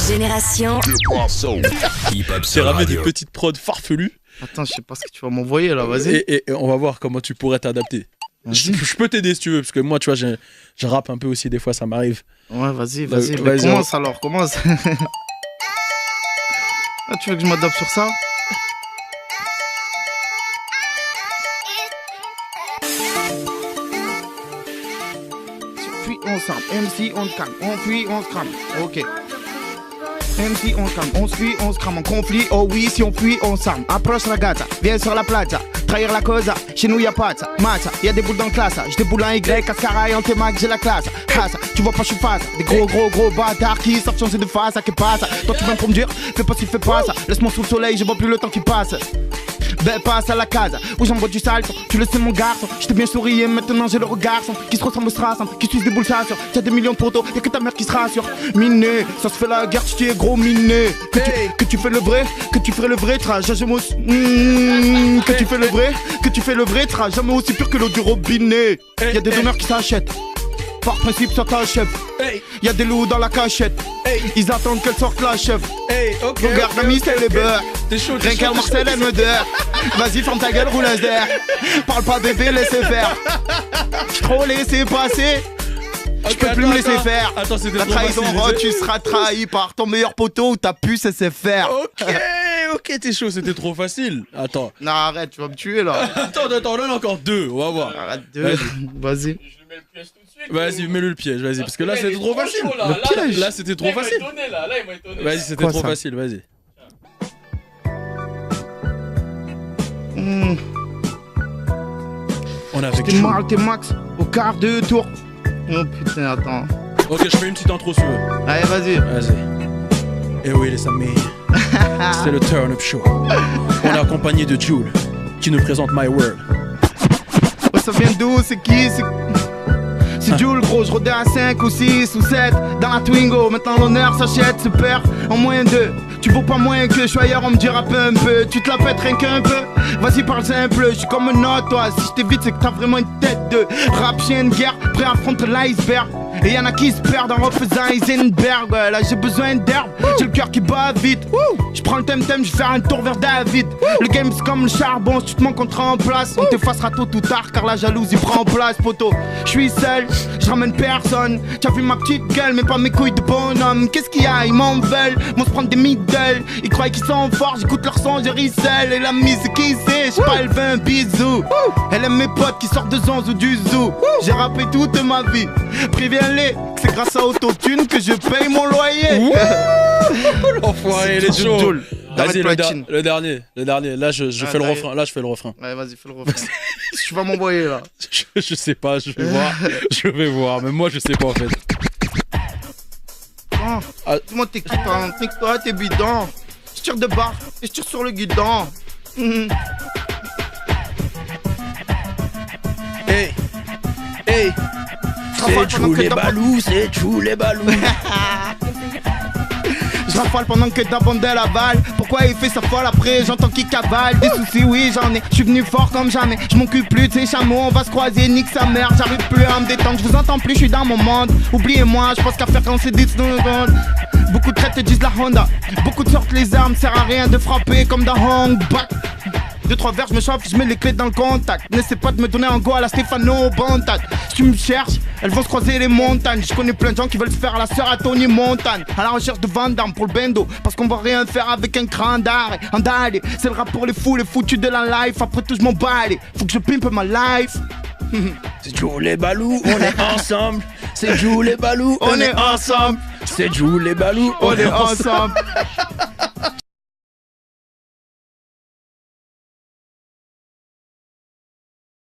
Génération J'ai ramené des petites prods farfelues. Attends, je sais pas ce que tu vas m'envoyer là, vas-y. Et on va voir comment tu pourrais t'adapter. Je peux t'aider si tu veux, parce que moi, tu vois, je rappe un peu aussi, des fois, ça m'arrive. Ouais, vas-y. Commence alors, commence. Ah, tu veux que je m'adapte sur ça? Fuit ensemble, MC on se calme, on fuit, on se crame, ok. MC on se calme, on se fuit, on se crame en conflit, oh oui si on fuit on s'arme. Approche la gata, viens sur la plaza, trahir la cause, chez nous y'a pas de ça, matcha, y'a des boules dans le classe, j'ai des boules en Y, cascara et en T-Mac, j'ai la classe, Hassa, tu vois pas je suis face, des gros bâtards qui sortent changer de face, ça qui passe, toi tu viens pour me dire, fais pas si fais pas ça, laisse-moi sous le soleil, je vois plus le temps qui passe. Ben passe à la case, où j'envoie du salto, tu le sais mon garçon, j't'ai bien souri et maintenant j'ai le regard sans, qui se ressemble au strass, qui suce des boules chasseurs, t'as des millions de potos, y'a que ta mère qui se rassure. Miné, ça se fait la guerre, tu es gros miné. Que tu fais le vrai, que tu ferais le vrai, t'ras jamais aussi. Que tu fais le vrai, t'ras jamais aussi pur que l'eau du robinet. Y'a des donneurs qui s'achètent. Par principe, ça t'achève. Y'a des loups dans la cachette. Ils attendent qu'elle sorte la chef. Regarde, ami, c'est les beurs. Rien qu'à Marcel, elle me dort. Vas-y, ferme ta gueule, roule un der. Parle pas, bébé, laissez faire. Trop laissé passer. Je peux plus me laisser faire. Attends, c'était la trahison, tu seras trahi par ton meilleur poteau ou ta puce SFR. Ok, t'es chaud, c'était trop facile. Attends. Non, arrête, tu vas me tuer là. Attends, on en a encore deux, on va voir. Arrête, vas-y. Vas-y, mets-le le piège, vas-y, parce que là c'était trop facile. Le piège. Là c'était trop facile. Vas-y, c'était trop facile, vas-y. On a avec Jul. T'es max au quart de tour. Oh putain, attends. Ok, je fais une petite intro si tu veux. Allez, vas-y. Et oui, les amis, c'est le Turn Up Show. On est accompagné de Jul, qui nous présente My World. Oh, ça vient d'où? C'est qui? C'est Jul, gros, je rôdais à 5 ou 6 ou 7 dans la Twingo, maintenant l'honneur s'achète, se perd en moins de. Tu vaux pas moins que je suis ailleurs, on me dira un peu. Tu te la pètes rien qu'un peu. Vas-y, parle simple, je suis comme un autre, toi. Si je t'évite, c'est que t'as vraiment une tête de rap chien de guerre, prêt à affronter l'iceberg. Et y'en a qui se perdent en refaisant Heisenberg. Là j'ai besoin d'herbe, j'ai le cœur qui bat vite. Je prends le thème, je vais faire un tour vers David. Le game c'est comme le charbon, si tu te manques on te remplace. On t'effacera tôt ou tard car la jalousie prend place, poteau. Je suis seul, je ramène personne. T'as vu ma petite gueule mais pas mes couilles de bonhomme. Qu'est-ce qu'il y a, ils m'en veulent, vont se prendre des middle. Ils croient qu'ils sont forts, j'écoute leur son, je ricelle. Et la mise qui c'est, j'sais pas elle veut un bisou. Elle aime mes potes qui sortent de Zonz ou du zoo. J'ai rappé toute ma vie, préviens-les, c'est grâce à Autotune que je paye mon loyer. L'enfoiré, les chaud. Vas-y, le dernier. Là, je fais le refrain. Là, je fais le refrain. Ouais, vas-y, fais le refrain. Tu vas m'envoyer là. Je sais pas, je vais voir. Je vais voir, mais moi, je sais pas en fait. Dis-moi, t'es qui, toi? Nique-toi, t'es bidon. Je tire de barre et je tire sur le guidon. Hey. C'est Jul les balous, c'est Jul les balous. Je rafale pendant que ta bande la balle. Pourquoi il fait sa folle après? J'entends qu'il cavale. Des soucis, oui, j'en ai. Je suis venu fort comme jamais. Je m'occupe plus de ces chameaux. On va se croiser, nique sa mère. J'arrive plus à me détendre. Je vous entends plus, je suis dans mon monde. Oubliez-moi, je pense qu'à faire quand c'est 10 secondes. Beaucoup de traites disent la Honda. Beaucoup de sortent les armes. Sert à rien de frapper comme dans Hong Bak. 2-3 verres, je me chauffe, je mets les clés dans le contact. N'essaie pas de me donner un go à la Stéphano Bontat. Si tu me cherches, elles vont se croiser les montagnes. Je connais plein de gens qui veulent se faire la sœur à Tony Montagne. À la recherche de Van Damme pour le bendo. Parce qu'on va rien faire avec un cran d'arrêt. Andale, c'est le rap pour les fous, les foutus de la life. Après tout, je m'en bats. Faut que je pimpe ma life. C'est Jul les balous, on est ensemble. C'est Jul les balous, on est ensemble. C'est Jul les balous, on est ensemble.